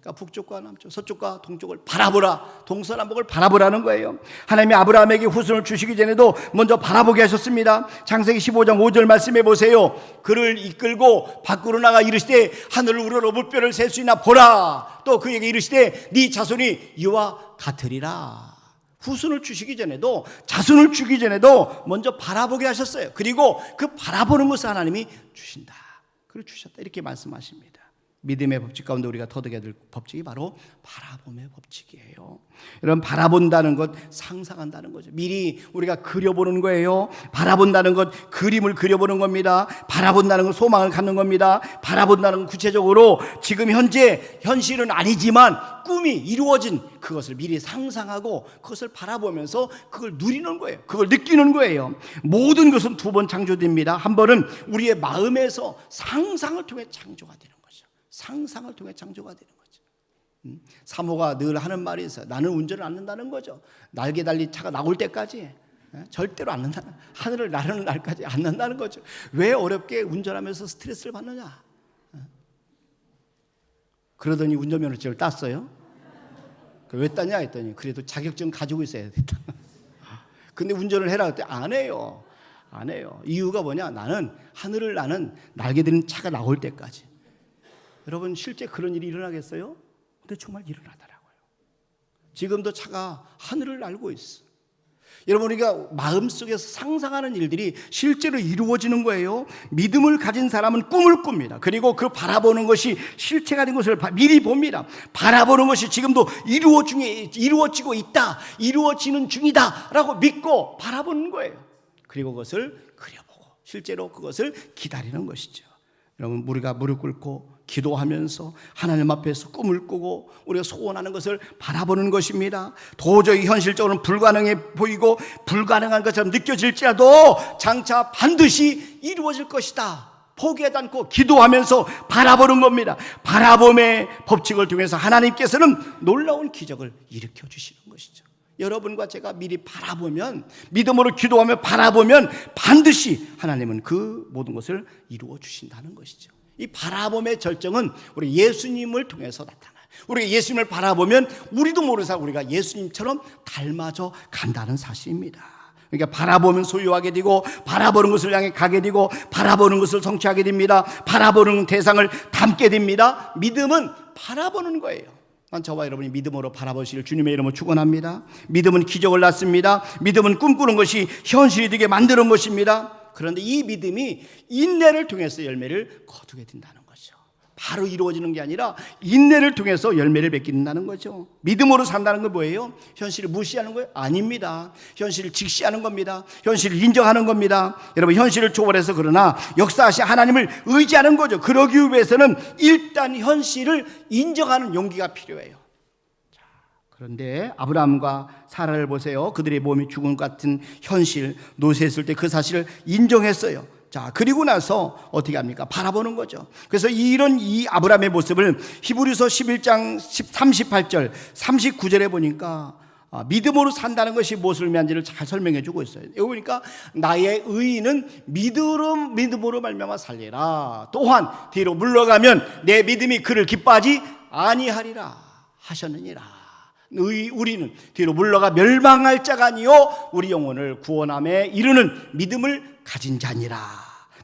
그러니까 북쪽과 남쪽, 서쪽과 동쪽을 바라보라, 동서남북을 바라보라는 거예요. 하나님이 아브라함에게 후손을 주시기 전에도 먼저 바라보게 하셨습니다. 창세기 15장 5절 말씀해 보세요. 그를 이끌고 밖으로 나가 이르시되 하늘을 우러러 물결을 셀 수 있나 보라. 또 그에게 이르시되 네 자손이 이와 같으리라. 후손을 주시기 전에도, 자손을 주기 전에도 먼저 바라보게 하셨어요. 그리고 그 바라보는 것을 하나님이 주신다, 그걸 주셨다 이렇게 말씀하십니다. 믿음의 법칙 가운데 우리가 터득해야 될 법칙이 바로 바라봄의 법칙이에요. 여러분, 바라본다는 것 상상한다는 거죠. 미리 우리가 그려보는 거예요. 바라본다는 것 그림을 그려보는 겁니다. 바라본다는 건 소망을 갖는 겁니다. 바라본다는 건 구체적으로 지금 현재 현실은 아니지만 꿈이 이루어진 그것을 미리 상상하고 그것을 바라보면서 그걸 누리는 거예요. 그걸 느끼는 거예요. 모든 것은 두 번 창조됩니다. 한 번은 우리의 마음에서 상상을 통해 창조가 되는 거죠. 상상을 통해 창조가 되는 거죠. 사모가 늘 하는 말이 있어요. 나는 운전을 않는다는 거죠. 날개 달린 차가 나올 때까지 절대로 않는다는, 하늘을 나르는 날까지 않는다는 거죠. 왜 어렵게 운전하면서 스트레스를 받느냐. 그러더니 운전면허증을 땄어요. 왜 땄냐 했더니 그래도 자격증 가지고 있어야 됐다. 근데 운전을 해라 그때 안 해요. 안 해요. 이유가 뭐냐? 나는 하늘을 나는 날개 달린 차가 나올 때까지. 여러분 실제 그런 일이 일어나겠어요? 근데 정말 일어나더라고요. 지금도 차가 하늘을 날고 있어. 여러분 우리가 마음속에서 상상하는 일들이 실제로 이루어지는 거예요. 믿음을 가진 사람은 꿈을 꿉니다. 그리고 그 바라보는 것이 실체가 된 것을 미리 봅니다. 바라보는 것이 지금도 이루어지고 있다, 이루어지는 중이다 라고 믿고 바라보는 거예요. 그리고 그것을 그려보고 실제로 그것을 기다리는 것이죠. 여러분 우리가 무릎 꿇고 기도하면서 하나님 앞에서 꿈을 꾸고 우리가 소원하는 것을 바라보는 것입니다. 도저히 현실적으로는 불가능해 보이고 불가능한 것처럼 느껴질지라도 장차 반드시 이루어질 것이다. 포기하지 않고 기도하면서 바라보는 겁니다. 바라봄의 법칙을 통해서 하나님께서는 놀라운 기적을 일으켜 주시는 것이죠. 여러분과 제가 미리 바라보면, 믿음으로 기도하며 바라보면 반드시 하나님은 그 모든 것을 이루어 주신다는 것이죠. 이 바라봄의 절정은 우리 예수님을 통해서 나타나요. 우리가 예수님을 바라보면 우리도 모르는 사이 우리가 예수님처럼 닮아져 간다는 사실입니다. 그러니까 바라보면 소유하게 되고 바라보는 것을 향해 가게 되고 바라보는 것을 성취하게 됩니다. 바라보는 대상을 담게 됩니다. 믿음은 바라보는 거예요. 저와 여러분이 믿음으로 바라보시길 주님의 이름으로 축원합니다. 믿음은 기적을 낳습니다. 믿음은 꿈꾸는 것이 현실이 되게 만드는 것입니다. 그런데 이 믿음이 인내를 통해서 열매를 거두게 된다는 거죠. 바로 이루어지는 게 아니라 인내를 통해서 열매를 맺긴다는 거죠. 믿음으로 산다는 건 뭐예요? 현실을 무시하는 거예요? 아닙니다. 현실을 직시하는 겁니다. 현실을 인정하는 겁니다. 여러분 현실을 초월해서 그러나 역사하신 하나님을 의지하는 거죠. 그러기 위해서는 일단 현실을 인정하는 용기가 필요해요. 그런데 아브라함과 사라를 보세요. 그들의 몸이 죽은 것 같은 현실, 노쇠했을 때 그 사실을 인정했어요. 자, 그리고 나서 어떻게 합니까? 바라보는 거죠. 그래서 이런 이 아브라함의 모습을 히브리서 11장 38절, 39절에 보니까 믿음으로 산다는 것이 무엇을 의미하는지를 잘 설명해 주고 있어요. 여기 보니까 나의 의인은 믿음으로 말미암아 살리라. 또한 뒤로 물러가면 내 믿음이 그를 기뻐하지 아니하리라 하셨느니라. 우리는 뒤로 물러가 멸망할 자가 아니요 우리 영혼을 구원함에 이르는 믿음을 가진 자니라.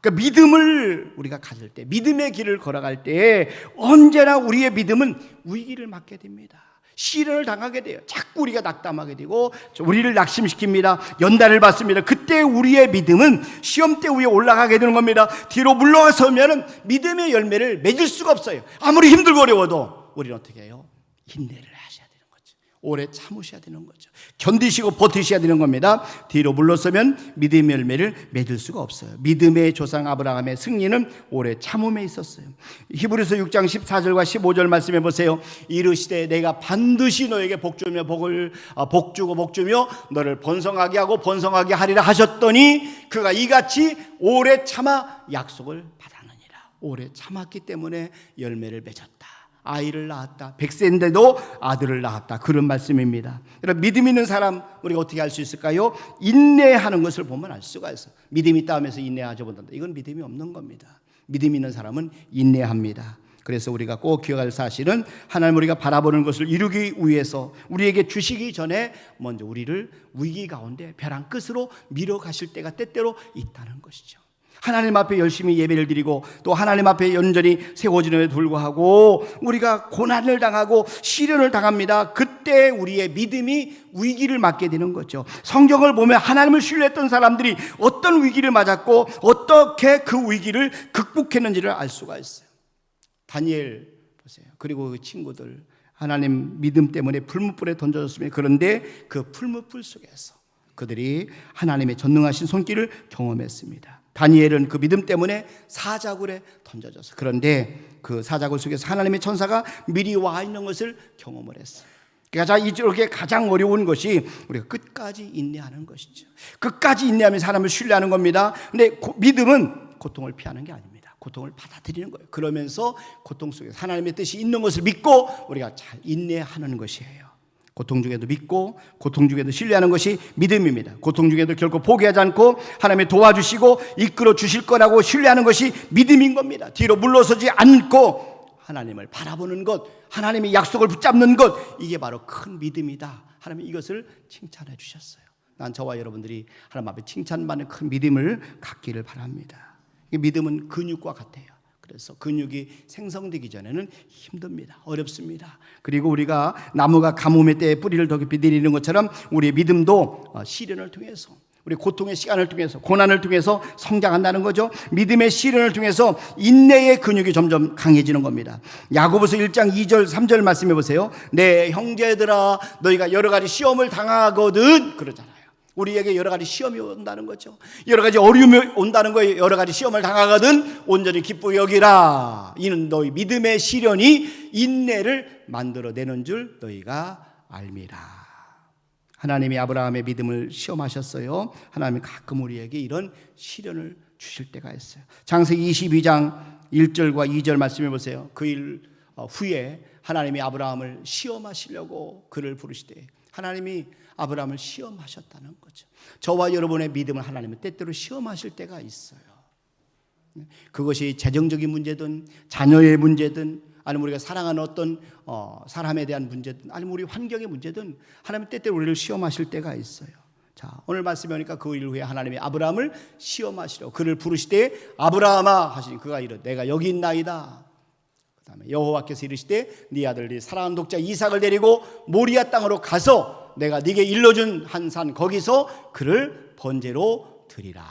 그러니까 믿음을 우리가 가질 때, 믿음의 길을 걸어갈 때 언제나 우리의 믿음은 위기를 맞게 됩니다. 시련을 당하게 돼요. 자꾸 우리가 낙담하게 되고 우리를 낙심시킵니다. 연단을 받습니다. 그때 우리의 믿음은 시험대 위에 올라가게 되는 겁니다. 뒤로 물러서면 믿음의 열매를 맺을 수가 없어요. 아무리 힘들고 어려워도 우리는 어떻게 해요? 인내를 하셔야 되는 거죠. 오래 참으셔야 되는 거죠. 견디시고 버티셔야 되는 겁니다. 뒤로 물러서면 믿음의 열매를 맺을 수가 없어요. 믿음의 조상 아브라함의 승리는 오래 참음에 있었어요. 히브리서 6장 14절과 15절 말씀해 보세요. 이르시되 내가 반드시 너에게 복주며 복주며 너를 번성하게 하고 번성하게 하리라 하셨더니 그가 이같이 오래 참아 약속을 받았느니라. 오래 참았기 때문에 열매를 맺었다. 아이를 낳았다. 100세인데도 아들을 낳았다. 그런 말씀입니다. 여러분 믿음 있는 사람 우리가 어떻게 알 수 있을까요? 인내하는 것을 보면 알 수가 있어요. 믿음 있다 하면서 인내하지 못한다. 이건 믿음이 없는 겁니다. 믿음 있는 사람은 인내합니다. 그래서 우리가 꼭 기억할 사실은 하나님 우리가 바라보는 것을 이루기 위해서 우리에게 주시기 전에 먼저 우리를 위기 가운데 벼랑 끝으로 밀어가실 때가 때때로 있다는 것이죠. 하나님 앞에 열심히 예배를 드리고 또 하나님 앞에 연전히 세워지는에도 불구하고 우리가 고난을 당하고 시련을 당합니다. 그때 우리의 믿음이 위기를 맞게 되는 거죠. 성경을 보면 하나님을 신뢰했던 사람들이 어떤 위기를 맞았고 어떻게 그 위기를 극복했는지를 알 수가 있어요. 다니엘 보세요. 그리고 그 친구들 하나님 믿음 때문에 풀무불에 던져졌습니다. 그런데 그 풀무불 속에서 그들이 하나님의 전능하신 손길을 경험했습니다. 다니엘은 그 믿음 때문에 사자굴에 던져졌어요. 그런데 그 사자굴 속에서 하나님의 천사가 미리 와 있는 것을 경험을 했어요. 그러니까 이렇게 가장 어려운 것이 우리가 끝까지 인내하는 것이죠. 끝까지 인내하면서 하나님을 신뢰하는 겁니다. 근데 믿음은 고통을 피하는 게 아닙니다. 고통을 받아들이는 거예요. 그러면서 고통 속에서 하나님의 뜻이 있는 것을 믿고 우리가 잘 인내하는 것이에요. 고통 중에도 믿고 고통 중에도 신뢰하는 것이 믿음입니다. 고통 중에도 결코 포기하지 않고 하나님이 도와주시고 이끌어 주실 거라고 신뢰하는 것이 믿음인 겁니다. 뒤로 물러서지 않고 하나님을 바라보는 것, 하나님의 약속을 붙잡는 것, 이게 바로 큰 믿음이다. 하나님이 이것을 칭찬해 주셨어요. 난 저와 여러분들이 하나님 앞에 칭찬받는 큰 믿음을 갖기를 바랍니다. 이 믿음은 근육과 같아요. 그래서 근육이 생성되기 전에는 힘듭니다. 어렵습니다. 그리고 우리가 나무가 가뭄의 때에 뿌리를 더 깊이 내리는 것처럼 우리의 믿음도 시련을 통해서, 우리 고통의 시간을 통해서, 고난을 통해서 성장한다는 거죠. 믿음의 시련을 통해서 인내의 근육이 점점 강해지는 겁니다. 야고보서 1장 2절 3절 말씀해 보세요. 내 형제들아 너희가 여러 가지 시험을 당하거든, 그러잖아요. 우리에게 여러 가지 시험이 온다는 거죠. 여러 가지 어려움이 온다는 거예요. 여러 가지 시험을 당하거든 온전히 기쁘게 여기라. 이는 너희 믿음의 시련이 인내를 만들어내는 줄 너희가 알미라. 하나님이 아브라함의 믿음을 시험하셨어요. 하나님이 가끔 우리에게 이런 시련을 주실 때가 있어요. 창세기 22장 1절과 2절 말씀해 보세요. 그 일 후에 하나님이 아브라함을 시험하시려고 그를 부르시되, 하나님이 아브라함을 시험하셨다는 거죠. 저와 여러분의 믿음을 하나님은 때때로 시험하실 때가 있어요. 그것이 재정적인 문제든 자녀의 문제든 아니면 우리가 사랑하는 어떤 사람에 대한 문제든 아니면 우리 환경의 문제든 하나님은 때때로 우리를 시험하실 때가 있어요. 자, 오늘 말씀해 보니까 그 일 후에 하나님이 아브라함을 시험하시려 그를 부르시되 아브라함아 하시니 그가 이르되 내가 여기 있나이다. 그 다음에 여호와께서 이르시되 네 아들 네 사랑하는 독자 이삭을 데리고 모리아 땅으로 가서 내가 네게 일러준 한 산 거기서 그를 번제로 드리라.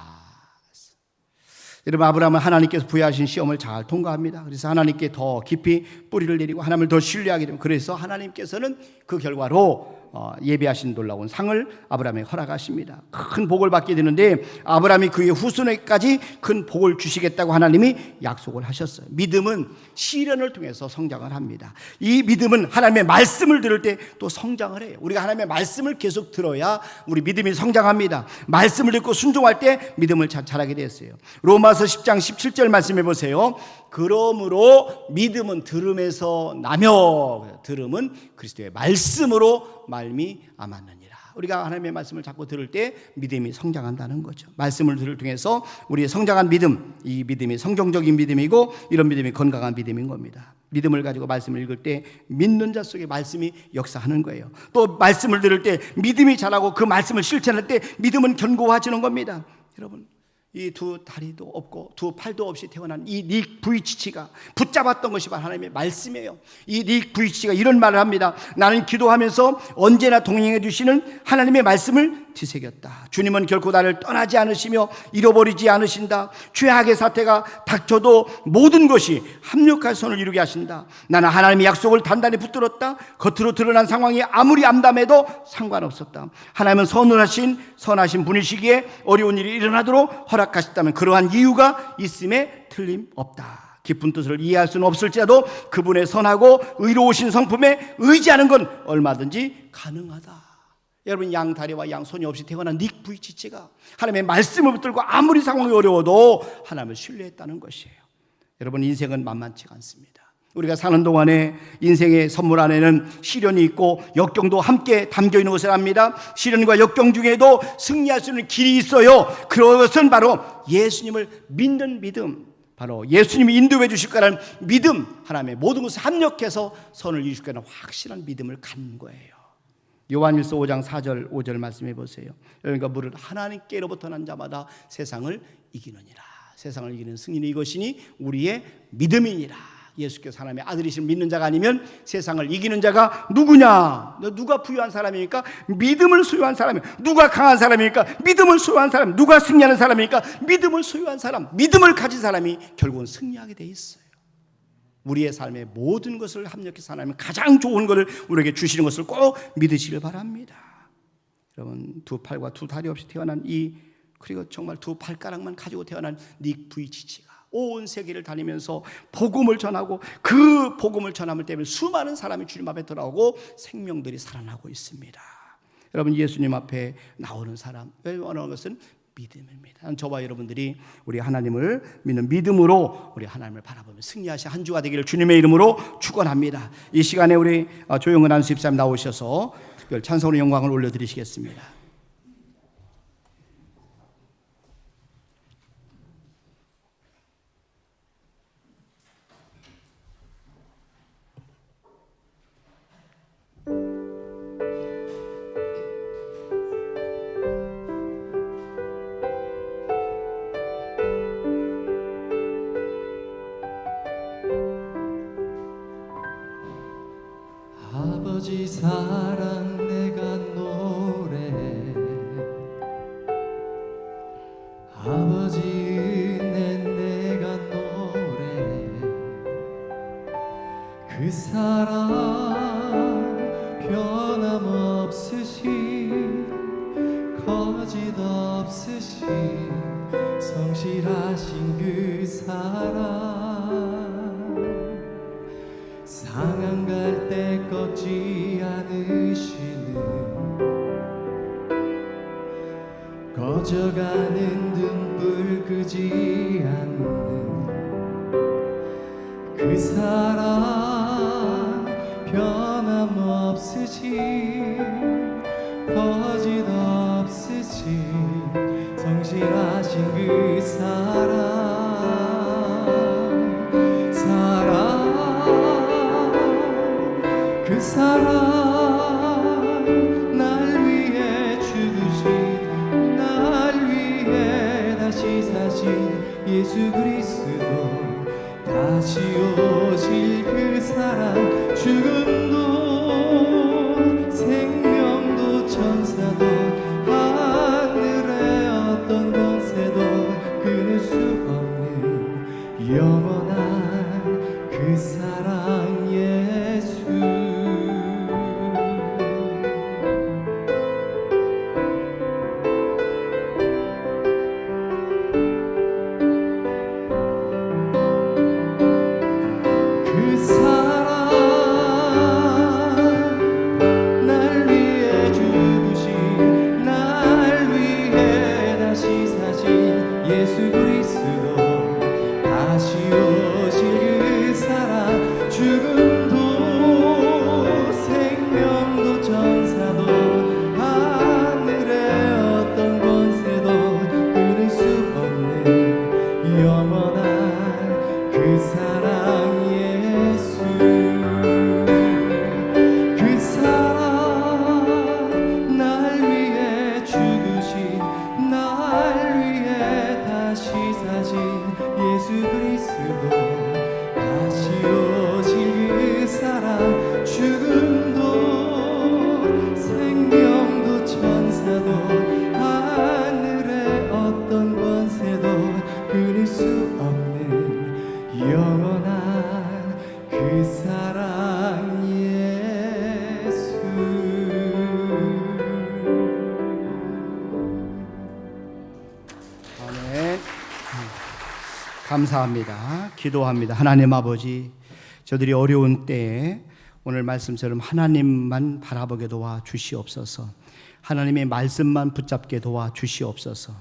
여러분, 아브라함은 하나님께서 부여하신 시험을 잘 통과합니다. 그래서 하나님께 더 깊이 뿌리를 내리고 하나님을 더 신뢰하게 됩니다. 그래서 하나님께서는 그 결과로 예비하신 놀라운 상을 아브라함에게 허락하십니다. 큰 복을 받게 되는데 아브라함이 그의 후손에까지 큰 복을 주시겠다고 하나님이 약속을 하셨어요. 믿음은 시련을 통해서 성장을 합니다. 이 믿음은 하나님의 말씀을 들을 때 또 성장을 해요. 우리가 하나님의 말씀을 계속 들어야 우리 믿음이 성장합니다. 말씀을 듣고 순종할 때 믿음을 자라게 되었어요. 로마서 10장 17절 말씀해 보세요. 그러므로 믿음은 들음에서 나며 들음은 그리스도의 말씀으로 말미암았느니라. 우리가 하나님의 말씀을 자꾸 들을 때 믿음이 성장한다는 거죠. 말씀을 들을 통해서 우리의 성장한 믿음, 이 믿음이 성경적인 믿음이고 이런 믿음이 건강한 믿음인 겁니다. 믿음을 가지고 말씀을 읽을 때 믿는 자 속에 말씀이 역사하는 거예요. 또 말씀을 들을 때 믿음이 자라고 그 말씀을 실천할 때 믿음은 견고해지는 겁니다. 여러분, 이 두 다리도 없고 두 팔도 없이 태어난 이 닉 부이치치가 붙잡았던 것이 바로 하나님의 말씀이에요. 이 닉 부이치치가 이런 말을 합니다. 나는 기도하면서 언제나 동행해 주시는 하나님의 말씀을 뒤새겼다. 주님은 결코 나를 떠나지 않으시며 잃어버리지 않으신다. 죄악의 사태가 닥쳐도 모든 것이 합력할 손을 이루게 하신다. 나는 하나님의 약속을 단단히 붙들었다. 겉으로 드러난 상황이 아무리 암담해도 상관없었다. 하나님은 선하신 분이시기에 어려운 일이 일어나도록 허락하셨다면 그러한 이유가 있음에 틀림없다. 깊은 뜻을 이해할 수는 없을지라도 그분의 선하고 의로우신 성품에 의지하는 건 얼마든지 가능하다. 여러분, 양 다리와 양 손이 없이 태어난 닉 부이치치가 하나님의 말씀을 붙들고 아무리 상황이 어려워도 하나님을 신뢰했다는 것이에요. 여러분, 인생은 만만치가 않습니다. 우리가 사는 동안에 인생의 선물 안에는 시련이 있고 역경도 함께 담겨 있는 것을 압니다. 시련과 역경 중에도 승리할 수 있는 길이 있어요. 그것은 바로 예수님을 믿는 믿음, 바로 예수님이 인도해 주실 거라는 믿음, 하나님의 모든 것을 합력해서 선을 이루실 거라는 확실한 믿음을 갖는 거예요. 요한일서 5장 4절 5절 말씀해 보세요. 그러니까 무릇 하나님께로부터 난 자마다 세상을 이기느니라. 세상을 이기는 승리는 이것이니 우리의 믿음이니라. 예수께서 하나님의 아들이신 믿는 자가 아니면 세상을 이기는 자가 누구냐? 누가 부유한 사람입니까? 믿음을 소유한 사람이에요. 누가 강한 사람입니까? 믿음을 소유한 사람. 누가 승리하는 사람입니까? 믿음을 소유한 사람. 믿음을 가진 사람이 결국은 승리하게 돼 있어요. 우리의 삶의 모든 것을 합력해서 하나님은 가장 좋은 것을 우리에게 주시는 것을 꼭 믿으시길 바랍니다. 여러분, 두 팔과 두 다리 없이 태어난 그리고 정말 두 발가락만 가지고 태어난 닉 부이치치가 온 세계를 다니면서 복음을 전하고 그 복음을 전함을 때문에 수많은 사람이 주님 앞에 돌아오고 생명들이 살아나고 있습니다. 여러분, 예수님 앞에 나오는 사람, 원하는 것은 믿음입니다. 저와 여러분들이 우리 하나님을 믿는 믿음으로 우리 하나님을 바라보며 승리하신 한 주가 되기를 주님의 이름으로 축원합니다. 이 시간에 우리 조영은 안수 집사님 나오셔서 특별 찬송의 영광을 올려드리시겠습니다. 아버지 사랑 내가 노래해 아버지 은혜 내가 노래해 그 사랑 변함없으신 거짓 없으신 성실하신 그 사랑 상한 갈 때 꺾지 않으시는 꺼져가는 등불 끄지 않는 그 사랑 변함없으신 거짓 없으신 성실하신 그 사랑 그 사랑 날 위해 죽으신 날 위해 다시 사신 예수 그리스도 다시 오실 그 사랑 죽음도 생명도 천사도 하늘의 어떤 권세도 끊을 수 없는 영원한 그 사랑 예수 그 사랑 날 위해 죽으신 날 위해 다시 사신 예수 그리스도 다시 오실 그 사랑 죽음도 생명도 천사도 하늘의 어떤 권세도 끊을 수 없는 영원한 그 사랑 예수 그 사랑 날 위해 죽으신 날 위해 다시 사신 예수 그리스도 다시 오실 그 사랑 죽음도 생명도 천사도 하늘의 어떤 권세도 끊을 수 없는 영원한 그 사랑 예수 아멘. 감사합니다. 기도합니다. 하나님 아버지, 저들이 어려운 때에 오늘 말씀처럼 하나님만 바라보게 도와 주시옵소서. 하나님의 말씀만 붙잡게 도와 주시옵소서.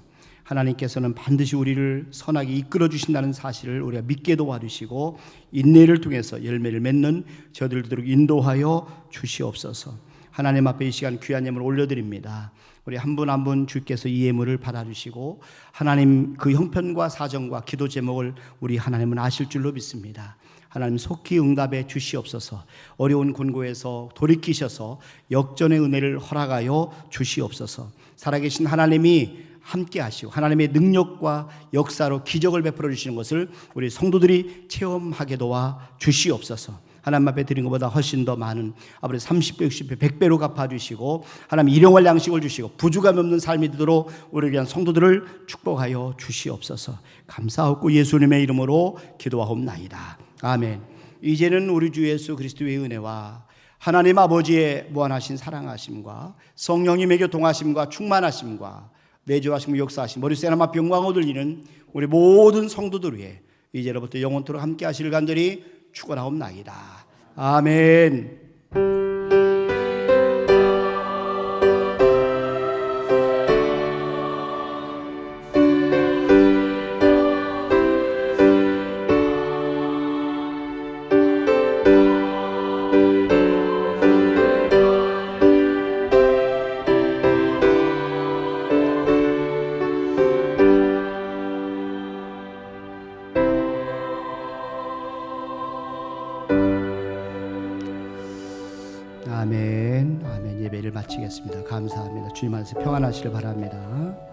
하나님께서는 반드시 우리를 선하게 이끌어 주신다는 사실을 우리가 믿게 도와주시고 인내를 통해서 열매를 맺는 저들 되도록 인도하여 주시옵소서. 하나님 앞에 이 시간 귀한 예물 올려드립니다. 우리 한 분 한 분 주께서 이 예물을 받아주시고 하나님 그 형편과 사정과 기도 제목을 우리 하나님은 아실 줄로 믿습니다. 하나님 속히 응답해 주시옵소서. 어려운 곤고에서 돌이키셔서 역전의 은혜를 허락하여 주시옵소서. 살아계신 하나님이 함께 하시고 하나님의 능력과 역사로 기적을 베풀어 주시는 것을 우리 성도들이 체험하게 도와 주시옵소서. 하나님 앞에 드린 것보다 훨씬 더 많은 아버지 30배, 60배, 100배로 갚아주시고 하나님 일용할 양식을 주시고 부족함 없는 삶이 되도록 우리를 위한 성도들을 축복하여 주시옵소서. 감사하고 예수님의 이름으로 기도하옵나이다. 아멘. 이제는 우리 주 예수 그리스도의 은혜와 하나님 아버지의 무한하신 사랑하심과 성령님의 교통하심과 충만하심과 내주하심과 역사하심 머리세람 앞 영광을 돌리는 우리 모든 성도들 위해 이제로부터 영원토록 함께 하시길 간절히 축원하옵나이다. 아멘. 아멘. 아멘. 예배를 마치겠습니다. 감사합니다. 주님 안에서 평안하시길 바랍니다.